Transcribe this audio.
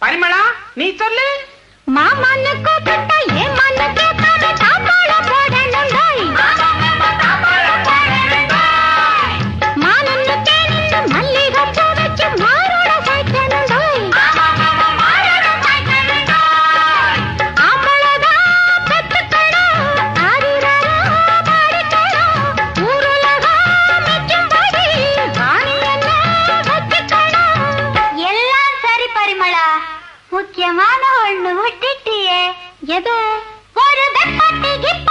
பரிமளா நீ சொல்லு. மாமன்னு கூப்பிட்டா ஏன் மண்ணு கேட்காத தாப்பாளம் போடணும் டோய். மானன்னு தேனின்னு மல்லிகை பூ வச்சு மாரோட சாய்க்கணும் டோய். ஆம்பளதான் பெத்துக்கணும் ஆரிரரோ பாடிக்கணும். ஊருலகம் மிச்சும்படி வாணியென்ன வச்சுக்கணும். எல்லாம் சரி பரிமளா, முக்கியமான ஒண்ணு விட்டுட்டியே. எது? ஒரு வெப்பட்டி கிப்ப